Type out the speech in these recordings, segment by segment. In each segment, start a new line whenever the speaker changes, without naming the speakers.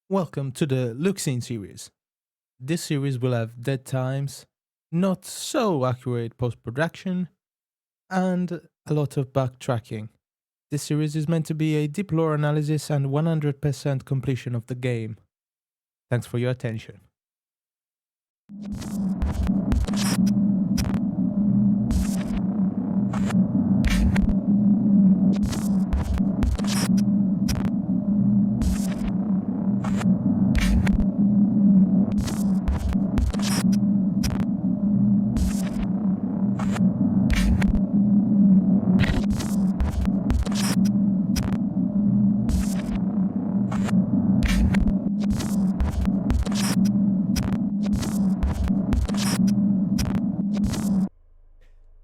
Welcome to the Luxine series. This series will have dead times, not so accurate post-production, and a lot of backtracking. This series is meant to be a deep lore analysis and 100% completion of the game. Thanks for your attention.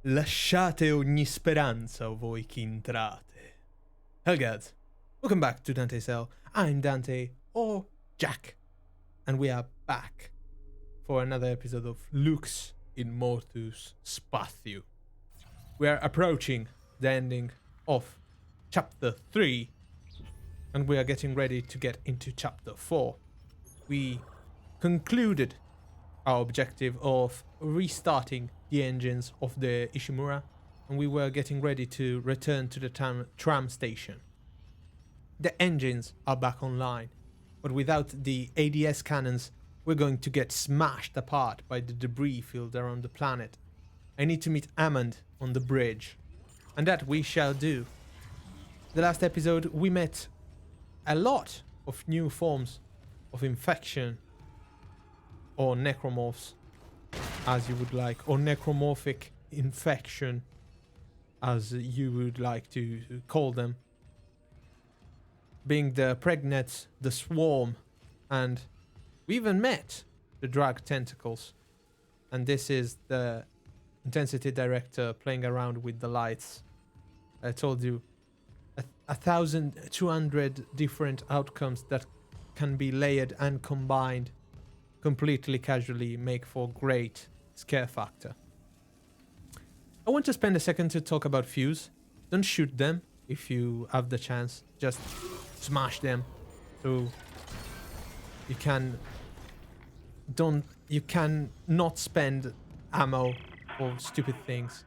Lasciate ogni speranza, o voi che entrate. Hello guys, welcome back to Dante's Cell. I'm Dante, or Jack, and we are back for another episode of Lux in Mortus Spatio. We are approaching the ending of Chapter 3, and we are getting ready to get into Chapter 4. We concluded our objective of restarting the engines of the Ishiumura, and we were getting ready to return to the tram station. The engines are back online, but without the ADS cannons, we're going to get smashed apart by the debris field around the planet. I need to meet Amand on the bridge, and that we shall do. The last episode, we met a lot of new forms of infection, or necromorphs, as you would like, or necromorphic infection, as you would like to call them, being the pregnets, the swarm, and we even met the drag tentacles. And this is the intensity director playing around with the lights. I told you 1,200 different outcomes that can be layered and combined completely casually make for great scare factor. I want to spend a second to talk about Fuse. Don't shoot them if you have the chance. Just smash them. So you can not spend ammo for stupid things.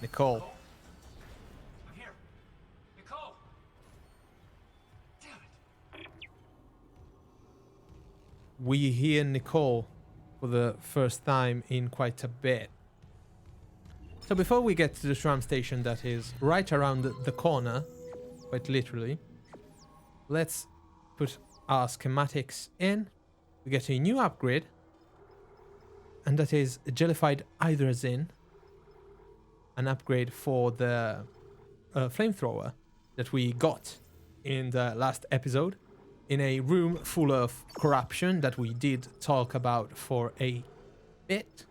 Nicole.
I'm here. Nicole! Damn it.
We hear Nicole for the first time in quite a bit. So before we get to the tram station that is right around the corner, quite literally, let's put our schematics in. We get a new upgrade, and that is jellified hydrazine, an upgrade for the flamethrower that we got in the last episode, in a room full of corruption that we did talk about for a bit.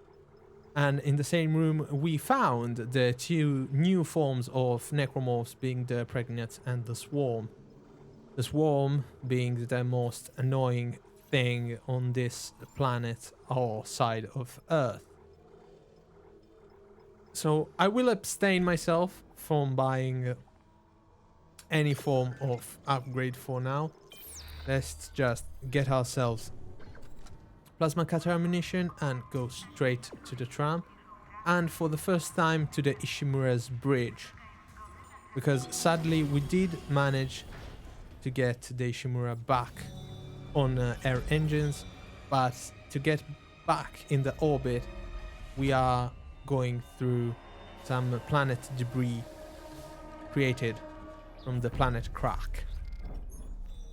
And in the same room we found the two new forms of necromorphs, being the pregnant and the swarm. The swarm being the most annoying thing on this planet or side of Earth. So I will abstain myself from buying any form of upgrade for now. Let's just get ourselves plasma cutter ammunition and go straight to the tram. And for the first time to the Ishiumura's bridge. Because sadly we did manage to get the Ishiumura back on air engines. But to get back in the orbit, we are going through some planet debris created from the planet crack.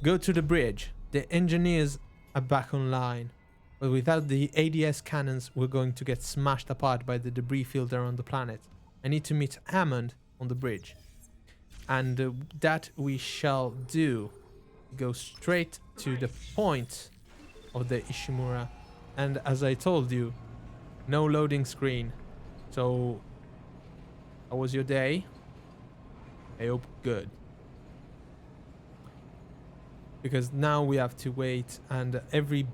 Go to the bridge. The engineers are back online, but without the ADS cannons, we're going to get smashed apart by the debris field around the planet. I need to meet Hammond on the bridge, and that we shall do. Go straight to the point of the Ishiumura, and as I told you, no loading screen. So, how was your day? I hope good. Because now we have to wait, and every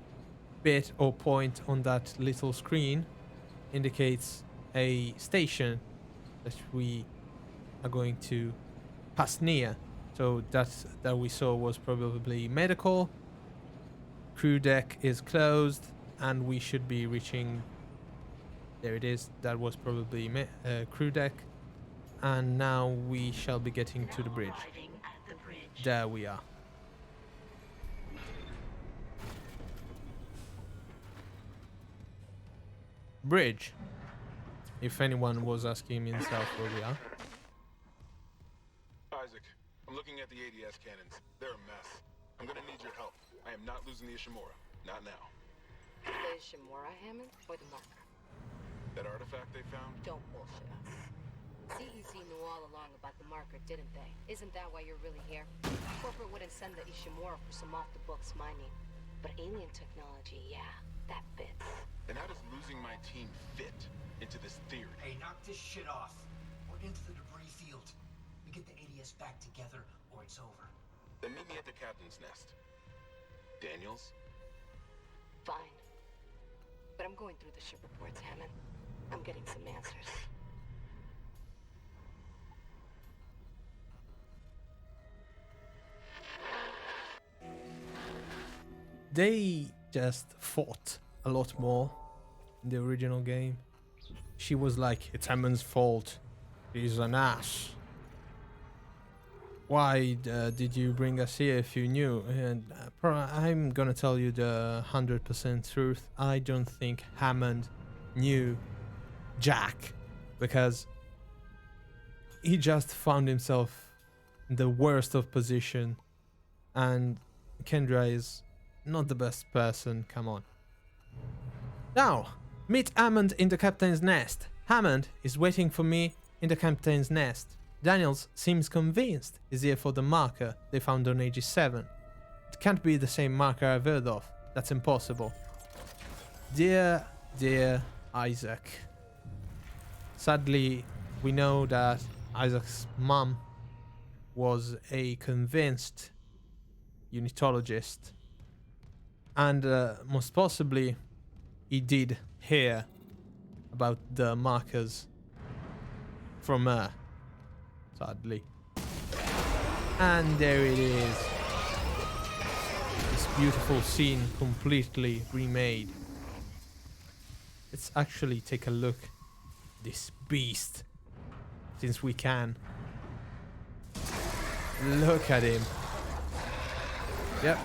bit or point on that little screen indicates a station that we are going to pass near. So that we saw was probably medical. Crew deck is closed, and we should be reaching. There it is. That was probably crew deck, and now we shall be getting to the bridge. There we are. Bridge. If anyone was asking himself where we are.
Isaac, I'm looking at the ADS cannons. They're a mess. I'm gonna need your help. I am not losing the Ishimura. Not now.
The Ishiumura, Hammond, or the marker?
That artifact they found?
Don't bullshit us. CEC knew all along about the marker, didn't they? Isn't that why you're really here? Corporate wouldn't send the Ishiumura for some off-the-books mining. But alien technology, yeah, that fits.
Then how does losing my team fit into this theory?
Hey, knock this shit off. We're into the debris field. We get the ADS back together, or it's over.
Then meet me at the captain's nest. Daniels?
Fine. But I'm going through the ship reports, Hammond. I'm getting some answers.
They just fought a lot more in the original game. She was like, it's Hammond's fault. He's an ass. Why did you bring us here if you knew? And I'm gonna tell you the 100% truth. I don't think Hammond knew Jack, because he just found himself in the worst of position, and Kendra is not the best person. Come on. Now, meet Hammond in the captain's nest. Hammond is waiting for me in the captain's nest. Daniels seems convinced he's here for the marker they found on Aegis 7. It can't be the same marker I've heard of. That's impossible. Dear Isaac. Sadly, we know that Isaac's mom was a convinced unitologist. And most possibly, he did hear about the markers from her. Sadly. And there it is. This beautiful scene completely remade. Let's actually take a look at this beast, since we can. Look at him. Yep.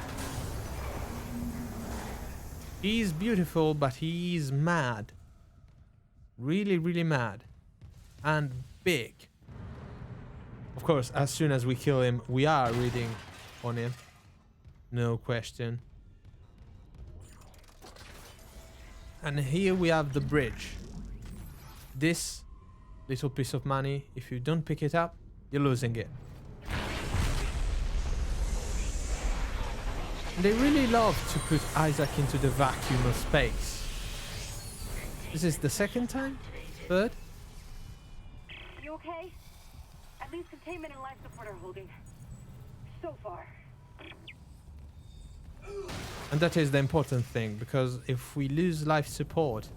He's beautiful, but he's mad. Really, really mad. And big. Of course, as soon as we kill him, we are reading on him. No question. And here we have the bridge. This little piece of money, if you don't pick it up, you're losing it. They really love to put Isaac into the vacuum of space. This is the second time? Third?
You okay? At least containment and life support are holding. So far.
And that is the important thing, because if we lose life support,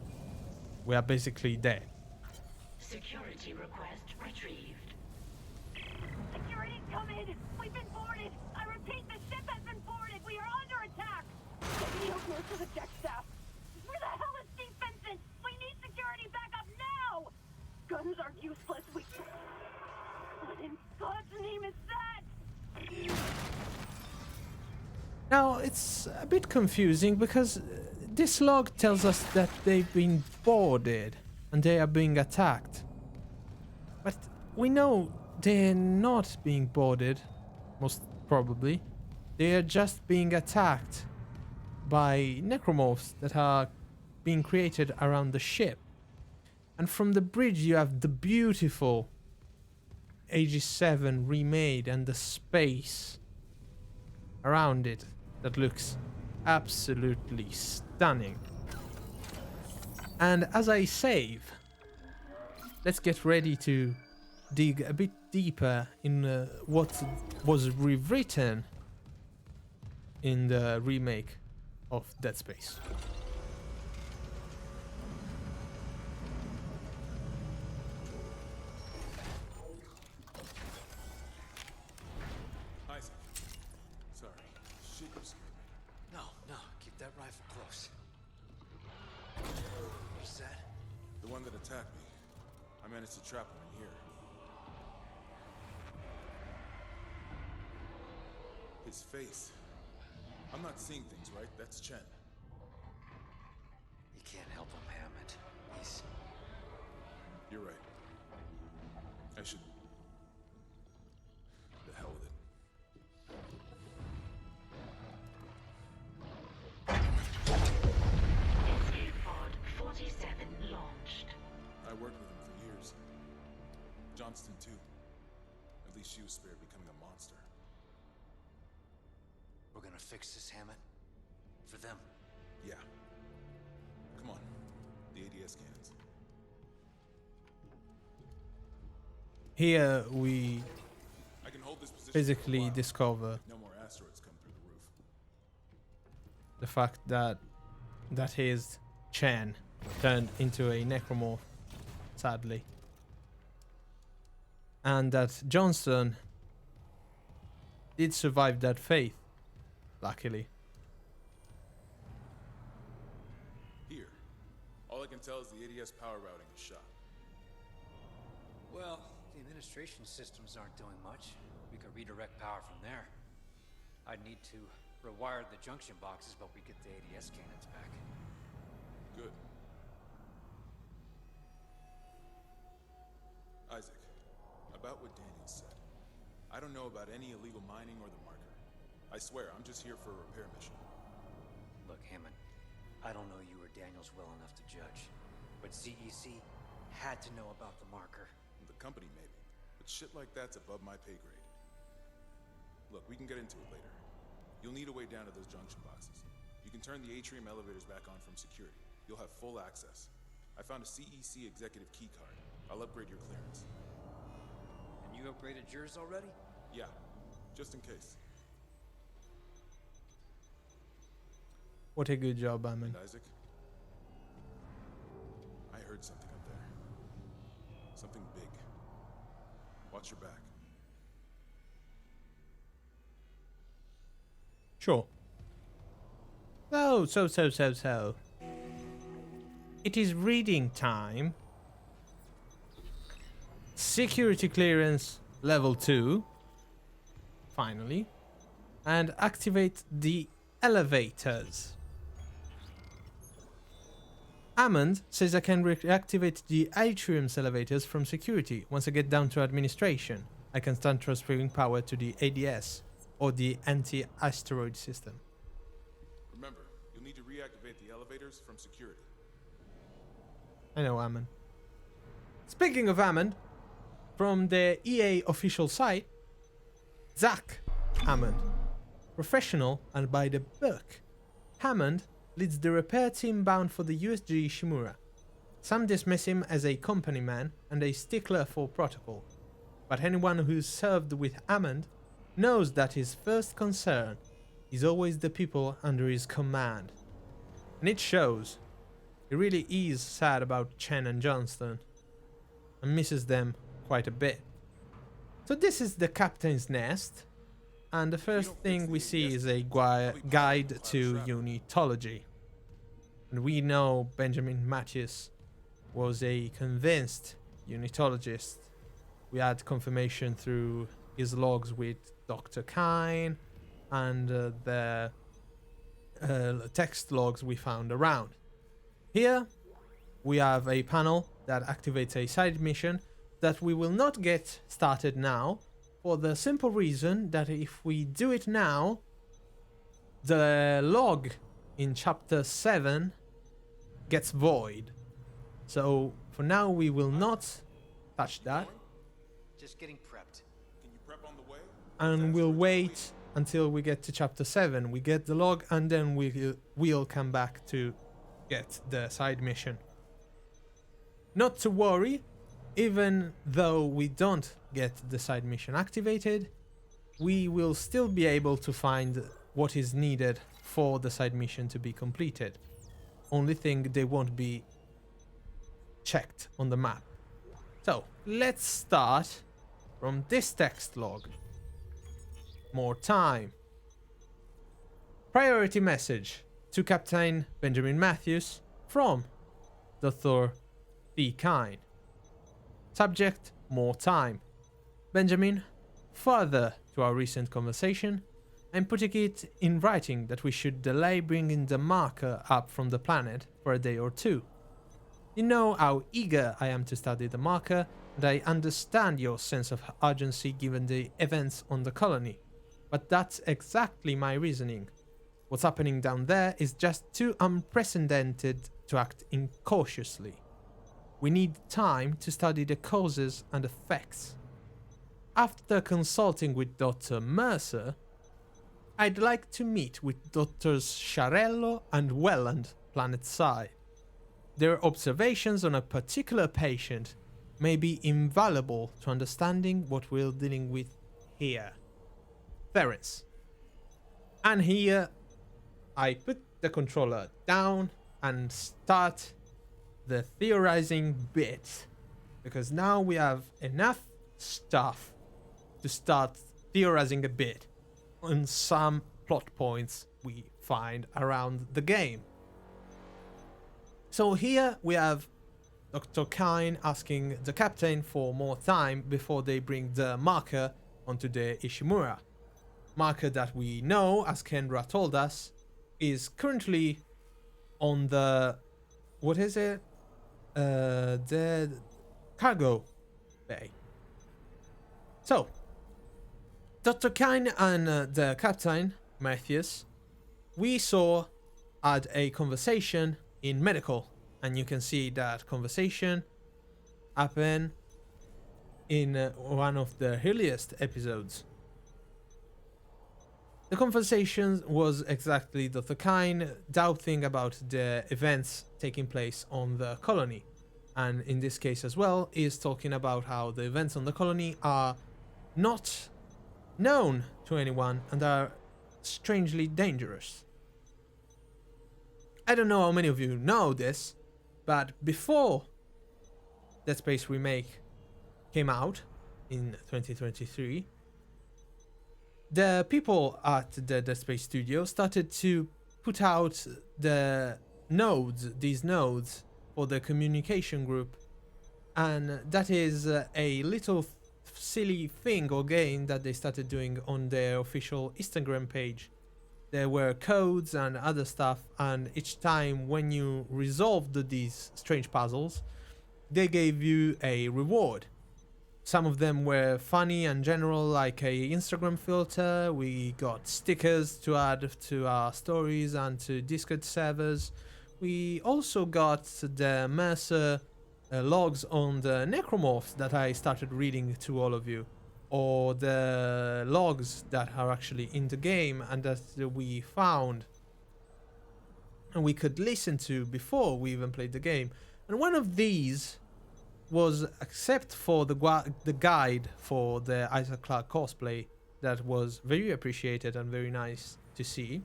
we are basically dead.
Security request retrieved.
Security's come in! We've been boarded! I repeat, the ship has been boarded! We are under attack! Get me out here to the deck staff! Where the hell is Steve Vincent? We need security backup now! Guns are useless, What in God's name is that?
Now, it's a bit confusing, because this log tells us that they've been boarded and they are being attacked. But we know they're not being boarded, most probably. They are just being attacked by necromorphs that are being created around the ship. And from the bridge you have the beautiful Aegis 7 remade and the space around it that looks absolutely stunning. And as I save, let's get ready to dig a bit deeper in what was rewritten in the remake of Dead Space.
that rifle close. What's that?
The one that attacked me. I managed to trap him in here. His face. I'm not seeing things, right? That's Chen.
You can't help him, Hammond. He's...
You're right. I should... The hell with it.
Escape pod 47 launched.
I worked with him for years. Johnston, too. At least she was spared becoming a monster.
We're gonna fix this, Hammond. For them.
Yeah. Come on. The ADS cannons.
Here we
I can hold this position for a
basically
while.
discover
No more asteroids come through the roof.
the fact that his Chen turned into a necromorph, sadly. And that Johnston did survive that fate, luckily.
Here. All I can tell is the ADS power routing is shot.
Well, the administration systems aren't doing much. We could redirect power from there. I'd need to rewire the junction boxes, but we get the ADS cannons back.
Good. Isaac, about what Daniel said. I don't know about any illegal mining or the marker. I swear, I'm just here for a repair mission.
Look, Hammond, I don't know you or Daniels well enough to judge, but CEC had to know about the marker.
The company, maybe. But shit like that's above my pay grade. Look, we can get into it later. You'll need a way down to those junction boxes. You can turn the atrium elevators back on from security. You'll have full access. I found a CEC executive key card. I'll upgrade your clearance.
And you upgraded yours already?
Yeah, just in case.
What a good job, Amen.
And Isaac? I heard something up there. Something big. Watch your back.
Sure. So. It is reading time. Security clearance level 2. Finally. And activate the elevators. Hammond says I can reactivate the atrium's elevators from security. Once I get down to administration, I can start transferring power to the ADS, or the anti-asteroid system.
Remember, you'll need to reactivate the elevators from security.
I know, Hammond. Speaking of Hammond, from the EA official site, Zach Hammond, professional and by the book. Hammond leads the repair team bound for the USG Ishimura. Some dismiss him as a company man and a stickler for protocol, but anyone who's served with Hammond knows that his first concern is always the people under his command. And it shows. He really is sad about Chen and Johnston and misses them quite a bit. So this is the captain's nest, and the first thing we see is a guide to unitology. And we know Benjamin Matthews was a convinced unitologist. We had confirmation through his logs with Dr. Kine and the text logs we found around. Here we have a panel that activates a side mission that we will not get started now, for the simple reason that if we do it now, the log in chapter 7 gets void. So for now we will not touch that,
Just getting prepped.
Can you prep on the way?
and we'll wait until we get to chapter 7. We get the log and then we'll come back to get the side mission. Not to worry, even though we don't get the side mission activated, we will still be able to find what is needed for the side mission to be completed. Only thing, they won't be checked on the map. So let's start from this text log. More time. Priority message to Captain Benjamin Matthews from Dr. T. Kine. Subject: more time. Benjamin, further to our recent conversation, I'm putting it in writing that we should delay bringing the marker up from the planet for a day or two. You know how eager I am to study the marker, and I understand your sense of urgency given the events on the colony. But that's exactly my reasoning. What's happening down there is just too unprecedented to act incautiously. We need time to study the causes and effects. After consulting with Dr. Mercer, I'd like to meet with Drs. Sciarello and Welland planetside. Their observations on a particular patient may be invaluable to understanding what we're dealing with here. Terence. And here I put the controller down and start the theorizing bit, because now we have enough stuff to start theorizing a bit on some plot points we find around the game. So here we have Dr. Kine asking the captain for more time before they bring the marker onto the Ishiumura. Marker that we know, as Kendra told us, is currently on the... what is it? The cargo bay. So, Dr. Kine and the captain, Matthews, we saw had a conversation in medical, and you can see that conversation happen in one of the earliest episodes. The conversation was exactly Dr. Kine doubting about the events taking place on the colony, and in this case as well is talking about how the events on the colony are not known to anyone and are strangely dangerous. I don't know how many of you know this, but before Dead Space Remake came out in 2023, the people at the Dead Space studio started to put out these nodes for the communication group, and that is a little silly thing or game that they started doing on their official Instagram page. There were codes and other stuff, and each time when you resolved these strange puzzles, they gave you a reward. Some of them were funny and general, like a Instagram filter. We got stickers to add to our stories and to Discord servers. We also got the Mercer logs on the necromorphs that I started reading to all of you, or the logs that are actually in the game and that we found and we could listen to before we even played the game. And one of these was, except for the guide for the Isaac Clarke cosplay, that was very appreciated and very nice to see,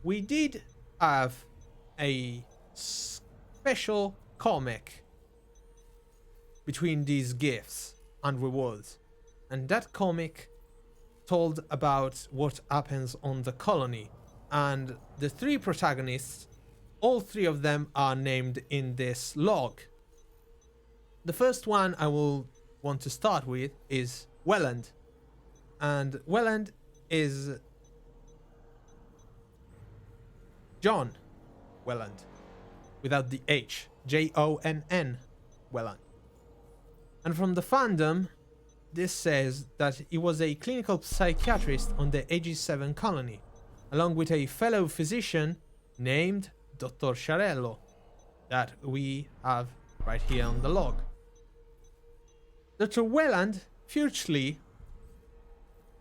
we did have a special comic between these gifts and rewards, and that comic told about what happens on the colony, and the three protagonists, all three of them are named in this log. The first one I will want to start with is Welland, and Welland is John Welland, without the H, Jonn Welland. And from the fandom, this says that he was a clinical psychiatrist on the Aegis VII Colony, along with a fellow physician named Dr. Sciarello, that we have right here on the log. Dr. Welland furiously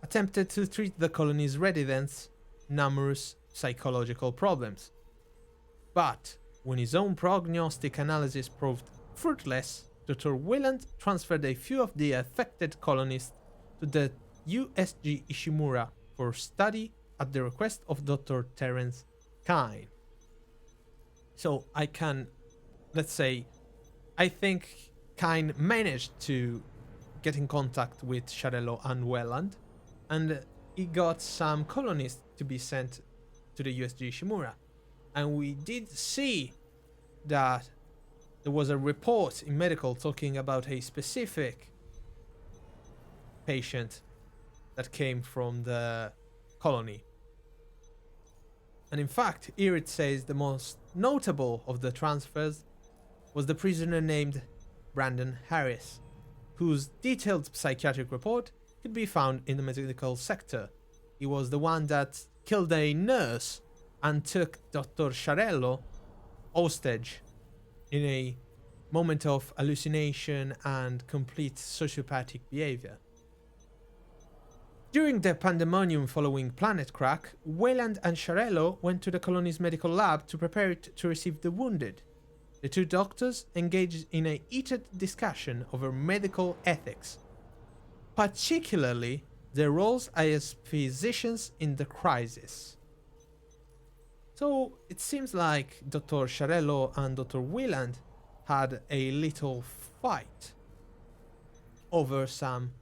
attempted to treat the colony's residents' numerous psychological problems. But when his own prognostic analysis proved fruitless, Dr. Welland transferred a few of the affected colonists to the USG Ishiumura for study at the request of Dr. Terence Kine. So I think Kine managed to get in contact with Sciarello and Welland, and he got some colonists to be sent to the USG Ishiumura. And we did see that there was a report in medical talking about a specific patient that came from the colony. And in fact, here it says the most notable of the transfers was the prisoner named Brandon Harris, whose detailed psychiatric report could be found in the medical sector. He was the one that killed a nurse and took Dr. Sharello hostage in a moment of hallucination and complete sociopathic behavior. During the pandemonium following Planet Crack, Wayland and Sharello went to the colony's medical lab to prepare it to receive the wounded. The two doctors engaged in a heated discussion over medical ethics, particularly their roles as physicians in the crisis. So it seems like Dr. Sharello and Dr. Wayland had a little fight over some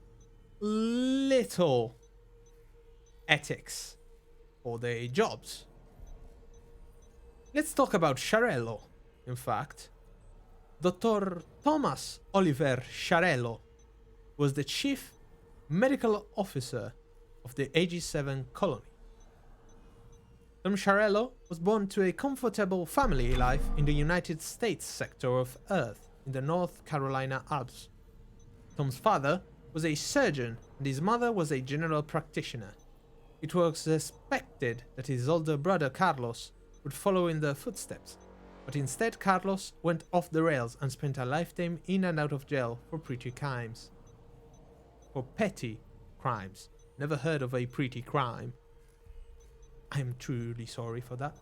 little ethics for their jobs. Let's talk about Sharello. In fact, Dr. Thomas Oliver Sharello was the chief medical officer of the Aegis VII Colony. Tom Sharello was born to a comfortable family life in the United States sector of Earth in the North Carolina Alps. Tom's father was a surgeon and his mother was a general practitioner. It was expected that his older brother Carlos would follow in their footsteps, but instead Carlos went off the rails and spent a lifetime in and out of jail for petty crimes. Never heard of a pretty crime. I am truly sorry for that.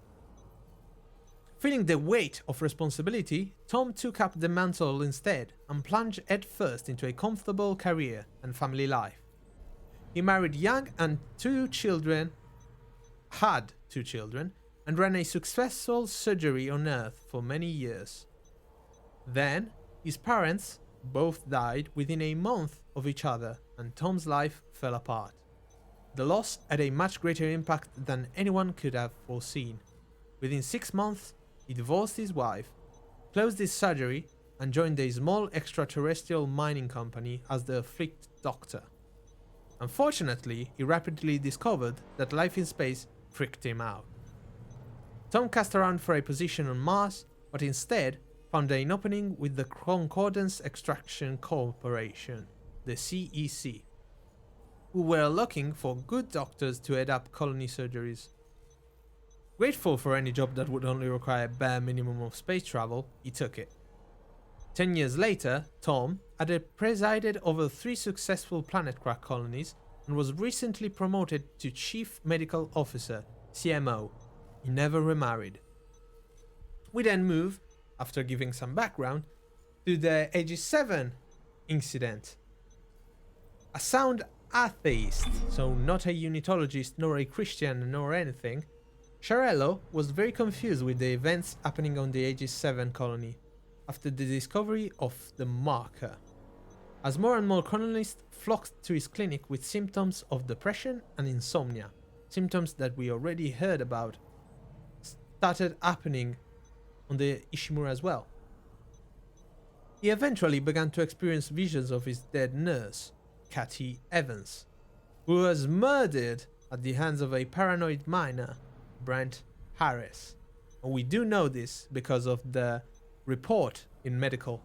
Feeling the weight of responsibility, Tom took up the mantle instead and plunged headfirst into a comfortable career and family life. He married young and had two children, and ran a successful surgery on Earth for many years. Then, his parents both died within a month of each other, and Tom's life fell apart. The loss had a much greater impact than anyone could have foreseen. Within 6 months, he divorced his wife, closed his surgery, and joined a small extraterrestrial mining company as the fleet doctor. Unfortunately, he rapidly discovered that life in space freaked him out. Tom cast around for a position on Mars, but instead found an opening with the Concordance Extraction Corporation, the CEC, who were looking for good doctors to head up colony surgeries. Grateful for any job that would only require a bare minimum of space travel, he took it. 10 years later, Tom had presided over 3 successful Planet Crack colonies and was recently promoted to Chief Medical Officer, CMO. He never remarried. We then move, after giving some background, to the Aegis VII incident. A sound atheist, so not a unitologist nor a Christian nor anything, Sharello was very confused with the events happening on the Aegis VII colony after the discovery of the marker. As more and more colonists flocked to his clinic with symptoms of depression and insomnia, symptoms that we already heard about, started happening on the Ishiumura as well. He eventually began to experience visions of his dead nurse, Cathy Evans, who was murdered at the hands of a paranoid miner, Brent Harris. And we do know this because of the report in medical.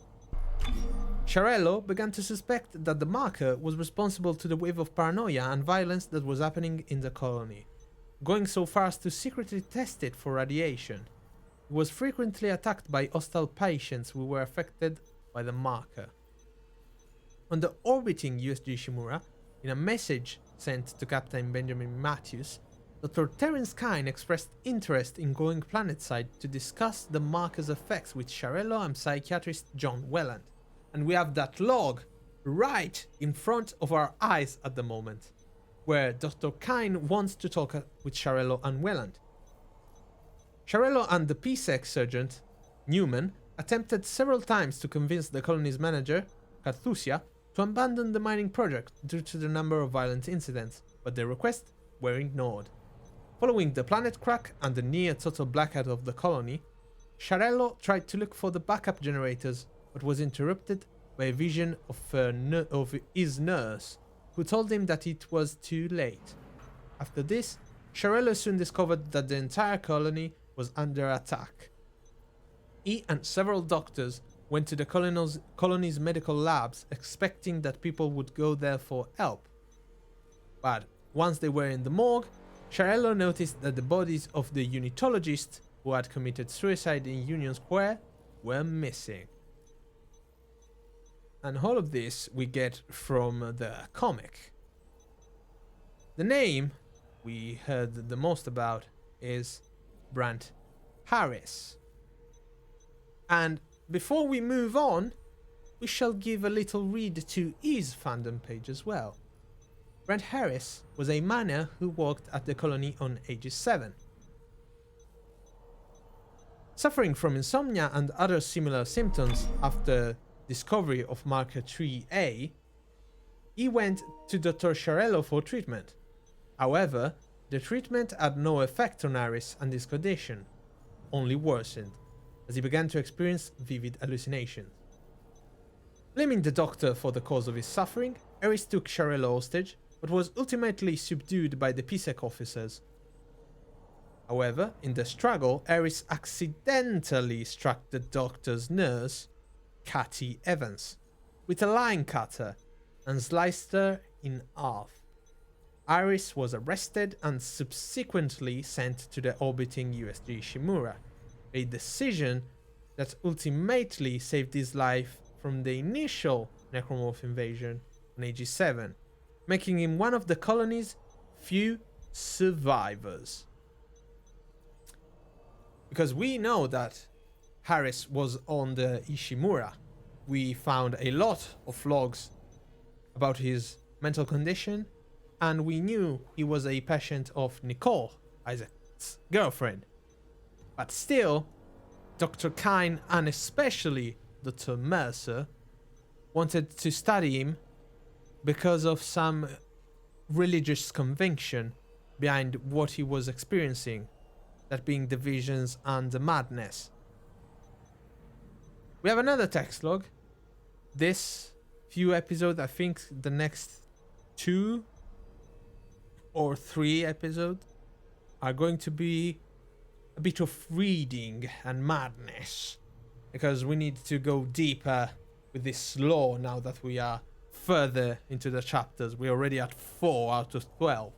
Sharello began to suspect that the marker was responsible to the wave of paranoia and violence that was happening in the colony, going so far as to secretly test it for radiation. He was frequently attacked by hostile patients who were affected by the marker. On the orbiting USG Ishiumura, in a message sent to Captain Benjamin Matthews, Dr. Terence Kine expressed interest in going planetside to discuss the marker's effects with Sharello and psychiatrist John Welland. And we have that log right in front of our eyes at the moment, where Dr. Kine wants to talk with Sharello and Welland. Sharello and the PSEC surgeon, Newman, attempted several times to convince the colony's manager, Carthusia, to abandon the mining project due to the number of violent incidents, but their requests were ignored. Following the planet crack and the near total blackout of the colony, Sharello tried to look for the backup generators but was interrupted by a vision of his nurse, who told him that it was too late. After this, Sharello soon discovered that the entire colony was under attack. He and several doctors went to the colony's medical labs expecting that people would go there for help. But once they were in the morgue, Sharello noticed that the bodies of the unitologists who had committed suicide in Union Square were missing. And all of this we get from the comic. The name we heard the most about is Brent Harris. And before we move on, we shall give a little read to his fandom page as well. Brent Harris was a miner who worked at the colony on Aegis VII. Suffering from insomnia and other similar symptoms after discovery of marker 3A, he went to Dr. Sharello for treatment. However, the treatment had no effect on Harris and his condition, only worsened, as he began to experience vivid hallucinations. Blaming the doctor for the cause of his suffering, Harris took Sharello hostage, but was ultimately subdued by the PSEC officers. However, in the struggle, Harris accidentally struck the doctor's nurse, Cathy Evans, with a line cutter and sliced her in half. Harris was arrested and subsequently sent to the orbiting USG Ishimura, a decision that ultimately saved his life from the initial necromorph invasion on Aegis VII, making him one of the colony's few survivors. Because we know that Harris was on the Ishiumura, we found a lot of logs about his mental condition, and we knew he was a patient of Nicole, Isaac's girlfriend. But still, Dr. Kyne and especially Dr. Mercer wanted to study him because of some religious conviction behind what he was experiencing, that being the visions and the madness. We have another text log. This few episodes, I think the next 2 or 3 episodes are going to be a bit of reading and madness, because we need to go deeper with this lore now that we are further into the chapters. We're already at 4 out of 12.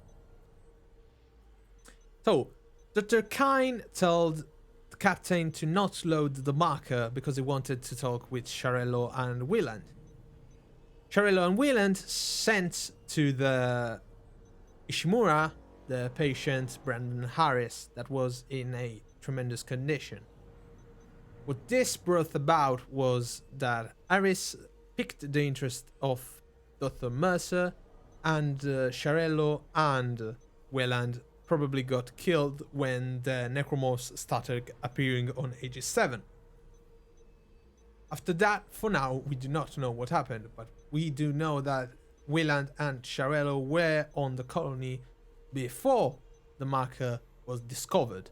So, Dr. Kyne told the captain to not load the marker because he wanted to talk with Sharello and Wieland. Sharello and Wieland sent to the Ishiumura the patient Brandon Harris that was in a tremendous condition. What this brought about was that Harris picked the interest of Dr. Mercer, and Sharello and Wieland probably got killed when the necromorphs started appearing on Aegis VII. After that, for now, we do not know what happened, but we do know that Wieland and Sharello were on the colony before the marker was discovered.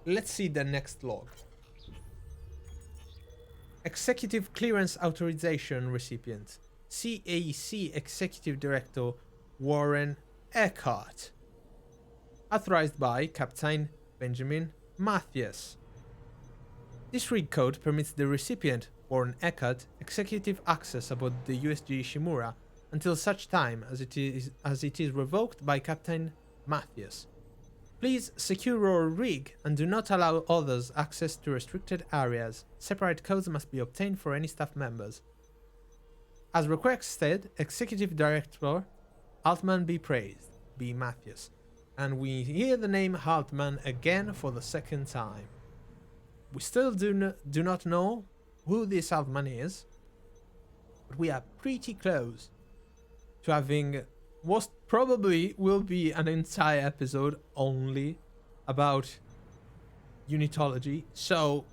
Let's see the next log. Executive Clearance Authorization Recipient, CAC Executive Director Warren Eckhart. Authorized by Captain Benjamin Mathias. This read code permits the recipient, Warren Eckhart, executive access aboard the USG Ishimura until such time as it is revoked by Captain Mathias. Please secure your rig and do not allow others access to restricted areas. Separate codes must be obtained for any staff members. As requested, Executive Director Altman be praised, B. Mathias. And we hear the name Altman again for the second time. We still do not know who this Altman is, but we are pretty close to having most probably will be an entire episode only about unitology. So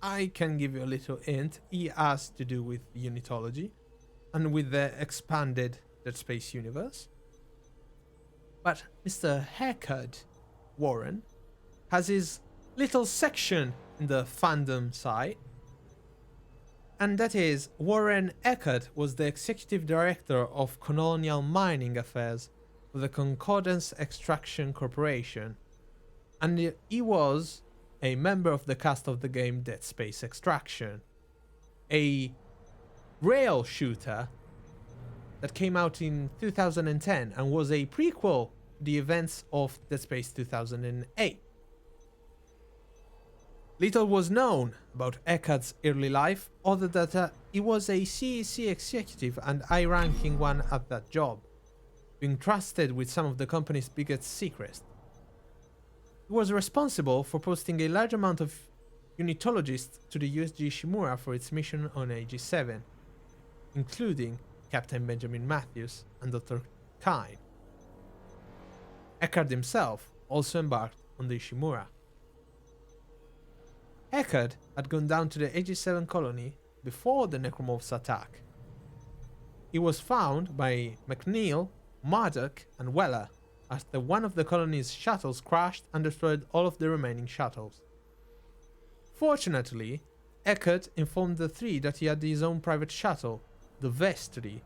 I can give you a little hint. He has to do with unitology and with the expanded Dead Space universe. But Mr. Haircut Warren has his little section in the fandom site, and that is Warren Eckert was the executive director of colonial mining affairs for the Concordance Extraction Corporation, and he was a member of the cast of the game Dead Space Extraction, a rail shooter that came out in 2010 and was a prequel to the events of Dead Space 2008. Little was known about Eckhardt's early life, other than that he was a CEC executive and high-ranking one at that job, being trusted with some of the company's biggest secrets. He was responsible for posting a large amount of unitologists to the USG Ishimura for its mission on Aegis VII, including Captain Benjamin Matthews and Dr. Kine. Eckert himself also embarked on the Ishimura. Eckert had gone down to the Aegis VII Colony before the necromorph's attack. He was found by McNeil, Murdoch, and Weller after one of the colony's shuttles crashed and destroyed all of the remaining shuttles. Fortunately, Eckert informed the three that he had his own private shuttle, the Vestry,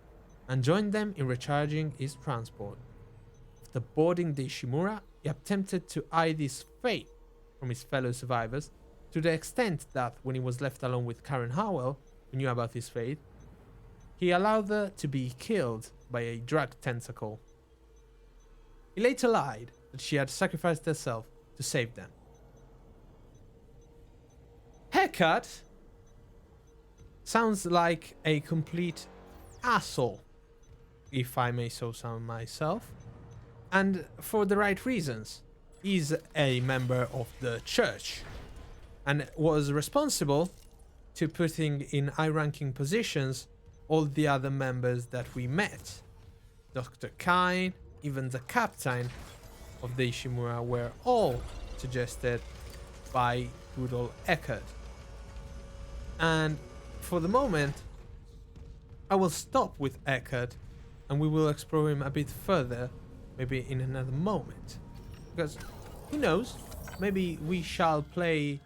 and joined them in recharging his transport. After boarding the Ishimura, he attempted to hide his fate from his fellow survivors, to the extent that when he was left alone with Karen Howell, who knew about his fate, he allowed her to be killed by a drug tentacle. He later lied that she had sacrificed herself to save them. Eckert sounds like a complete asshole, if I may so sound myself, and for the right reasons. He's a member of the church and was responsible to putting in high-ranking positions all the other members that we met. Dr. Kine, even the captain of the Ishimura, were all suggested by good old Eckert. And for the moment, I will stop with Eckert and we will explore him a bit further, maybe in another moment. Because, who knows, maybe we shall play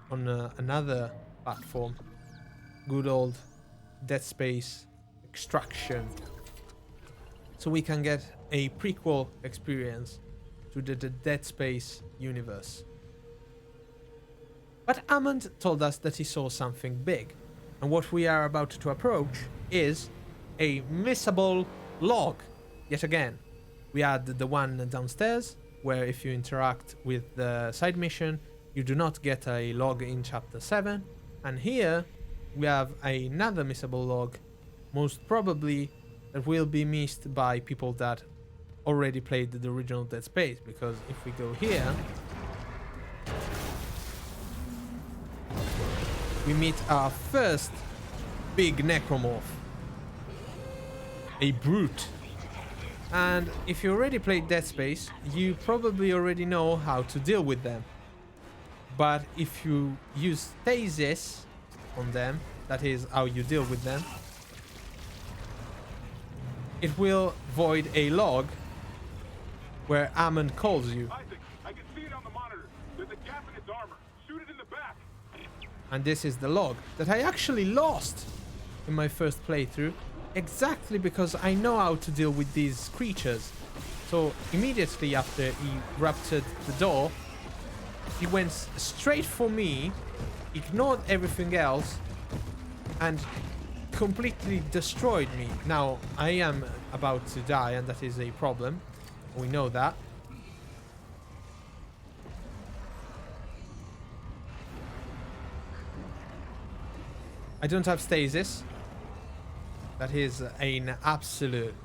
on another platform. Good old Dead Space Extraction. So we can get a prequel experience to the Dead Space universe. But Hammond told us that he saw something big, and what we are about to approach is a missable log. Yet again, we had the one downstairs, where if you interact with the side mission, you do not get a log in Chapter 7, and here we have another missable log, most probably that will be missed by people that already played the original Dead Space, because if we go here, we meet our first big necromorph, a brute. And if you already played Dead Space, you probably already know how to deal with them. But if you use stasis on them, that is how you deal with them, it will void a log where Hammond calls you.
Isaac, I can see it on the monitor. There's a gap in its armor. Shoot it in the back.
And this is the log that I actually lost in my first playthrough, exactly because I know how to deal with these creatures. So immediately after he ruptured the door, he went straight for me, ignored everything else, and completely destroyed me. Now, I am about to die, and that is a problem. We know that. I don't have stasis. That is an absolute...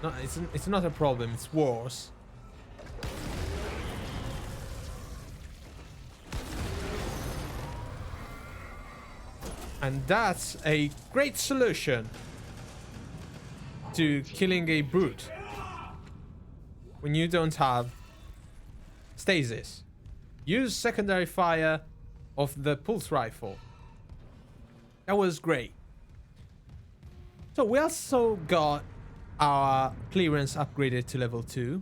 No, it's not a problem, it's worse. And that's a great solution to killing a brute when you don't have stasis. Use secondary fire of the pulse rifle. That was great. So we also got our clearance upgraded to level 2.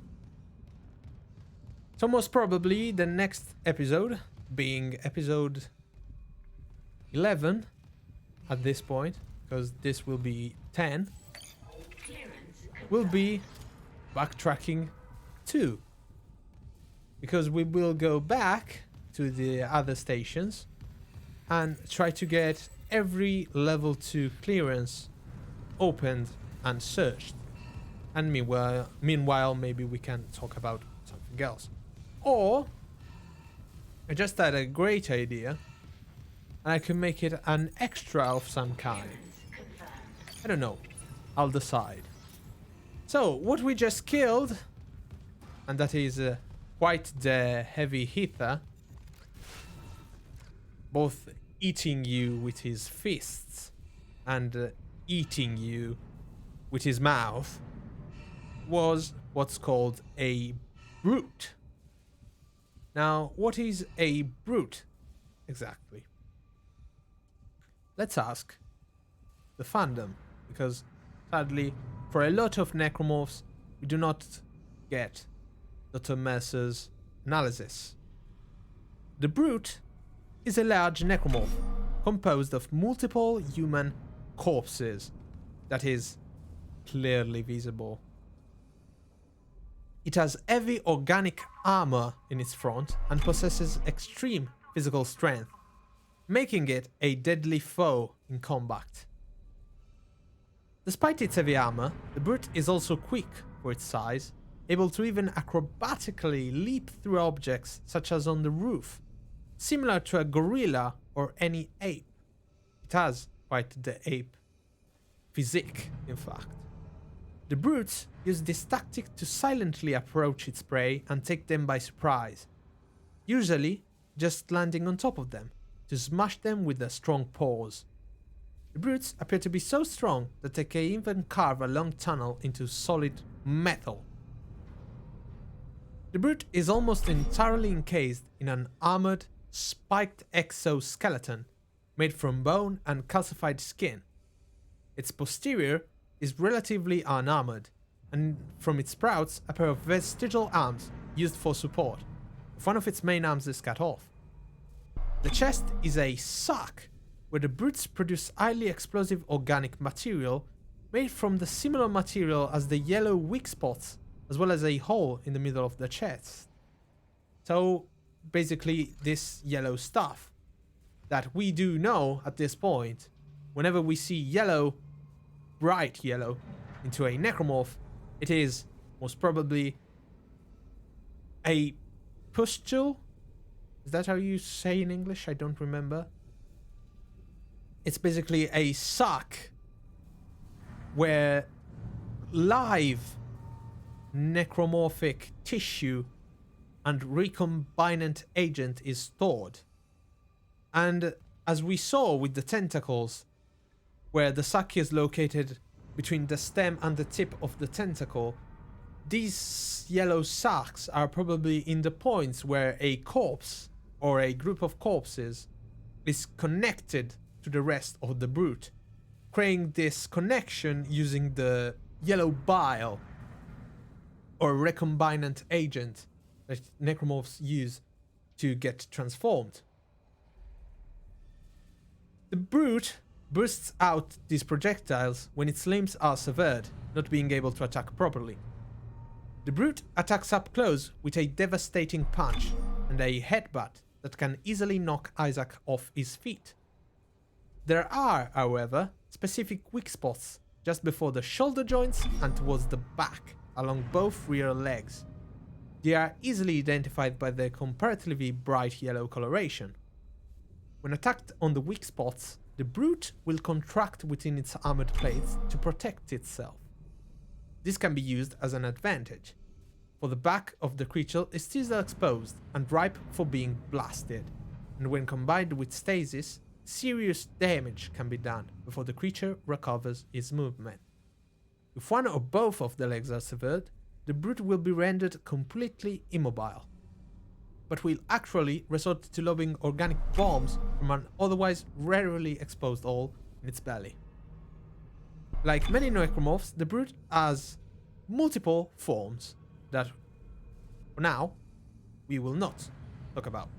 So most probably the next episode, being episode 11 at this point, because this will be 10, will be backtracking 2. Because we will go back to the other stations and try to get every level 2 clearance opened and searched. And meanwhile, maybe we can talk about something else. Or I just had a great idea and I can make it an extra of some kind. I don't know. I'll decide. So, what we just killed, and that is quite the heavy hitter, both eating you with his fists and eating you with his mouth, was what's called a brute. Now, what is a brute exactly? Let's ask the fandom, because sadly, for a lot of necromorphs, we do not get Dr. Mercer's analysis. The brute is a large necromorph composed of multiple human corpses that is clearly visible. It has heavy organic armor in its front and possesses extreme physical strength, making it a deadly foe in combat. Despite its heavy armor, the brute is also quick for its size, able to even acrobatically leap through objects such as on the roof, similar to a gorilla or any ape. It has quite the ape physique, in fact. The brutes use this tactic to silently approach its prey and take them by surprise, usually just landing on top of them to smash them with their strong paws. The brutes appear to be so strong that they can even carve a long tunnel into solid metal. The brute is almost entirely encased in an armored, spiked exoskeleton made from bone and calcified skin. Its posterior is relatively unarmored, and from its sprouts a pair of vestigial arms used for support, if one of its main arms is cut off. The chest is a sack where the brutes produce highly explosive organic material made from the similar material as the yellow weak spots, as well as a hole in the middle of the chest. So basically this yellow stuff that we do know at this point, whenever we see yellow, bright yellow, into a necromorph, it is most probably a pustule. Is that how you say in English? I don't remember. It's basically a sack where live necromorphic tissue and recombinant agent is stored. And as we saw with the tentacles, where the sac is located between the stem and the tip of the tentacle, these yellow sacs are probably in the points where a corpse or a group of corpses is connected to the rest of the brute, creating this connection using the yellow bile or recombinant agent that necromorphs use to get transformed. The brute bursts out these projectiles when its limbs are severed, not being able to attack properly. The brute attacks up close with a devastating punch and a headbutt that can easily knock Isaac off his feet. There are, however, specific weak spots just before the shoulder joints and towards the back along both rear legs. They are easily identified by their comparatively bright yellow coloration. When attacked on the weak spots, the brute will contract within its armored plates to protect itself. This can be used as an advantage, for the back of the creature is still exposed and ripe for being blasted, and when combined with stasis, serious damage can be done before the creature recovers its movement. If one or both of the legs are severed, the brute will be rendered completely immobile, but will actually resort to lobbing organic bombs from an otherwise rarely exposed hole in its belly. Like many necromorphs, the brute has multiple forms that for now we will not talk about.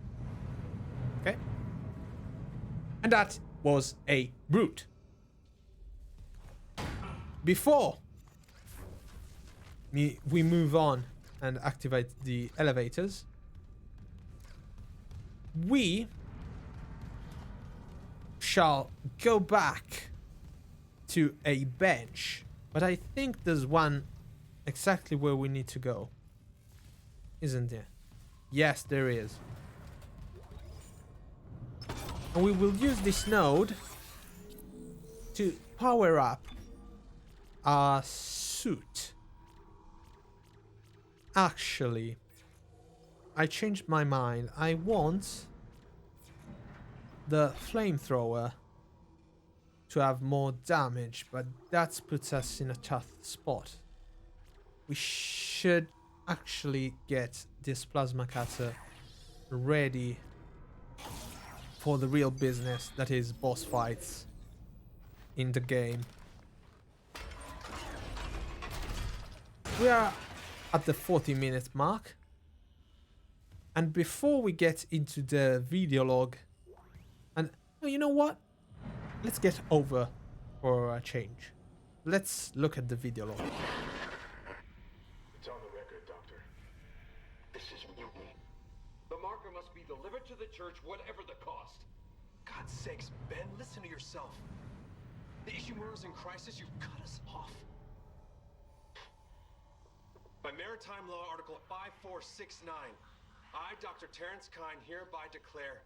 Okay? And that was a brute. Before we move on and activate the elevators, we shall go back to a bench, but I think there's one exactly where we need to go, isn't there? Yes, there is. And we will use this node to power up our suit. Actually, I changed my mind. I want the flamethrower to have more damage, but that puts us in a tough spot. We should actually get this plasma cutter ready for the real business, that is boss fights in the game. We are at the 40-minute mark, and before we get into the video log, and oh, you know what? Let's get over for a change. Let's look at the video log.
It's on the record, Doctor. This is mutiny. The marker must be delivered to the church, whatever the cost.
God's sakes, Ben, listen to yourself. The Ishiumura's in crisis, you've cut us off. By Maritime Law Article 5469, I, Dr. Terrence Kine, hereby declare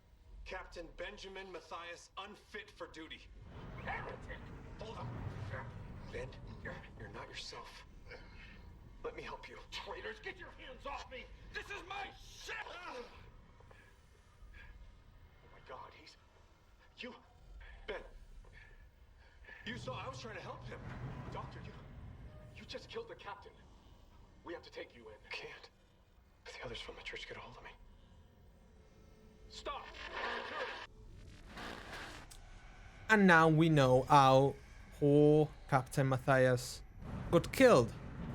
Captain Benjamin Matthias unfit for duty.
Heretic!
Hold on. Ben, you're not yourself. Let me help you.
Traitors, get your hands off me! This is my ship!
Oh my God, he's... You... Ben. You saw I was trying to help him. Doctor, you just killed the captain. We have to take you in. Can't. If the others from the church get a hold of me. Stop!
And now we know how poor Captain Matthias got killed.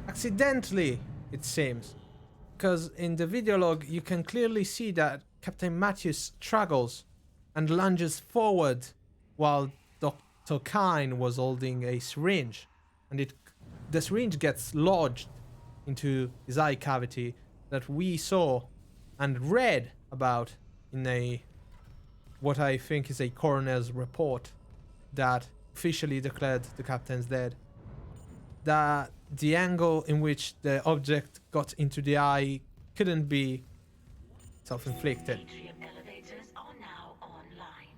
Accidentally, it seems. Because in the video log, you can clearly see that Captain Matthews struggles and lunges forward while Dr. Kine was holding a syringe. And the syringe gets lodged into his eye cavity that we saw and read about in what I think is a coroner's report that officially declared the captain's dead. That the angle in which the object got into the eye couldn't be self-inflicted.
Atrium elevators are now online.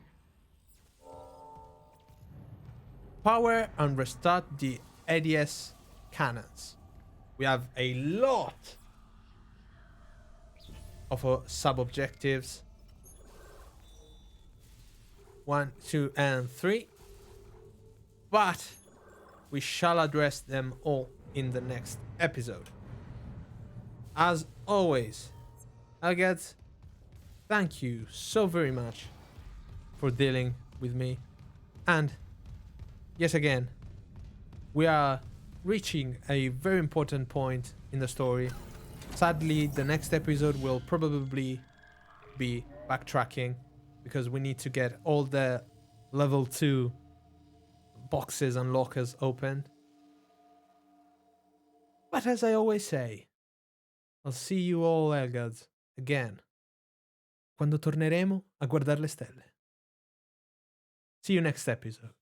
Power and restart the Aegis cannons. We have a lot of sub-objectives. 1, 2, and 3. But we shall address them all in the next episode. As always, Aegis, thank you so very much for dealing with me. And yet again, we are reaching a very important point in the story. Sadly, the next episode will probably be backtracking because we need to get all the level 2 boxes and lockers open. But as I always say, I'll see you all, Aegis, again quando torneremo a guardare le stelle. See you next episode.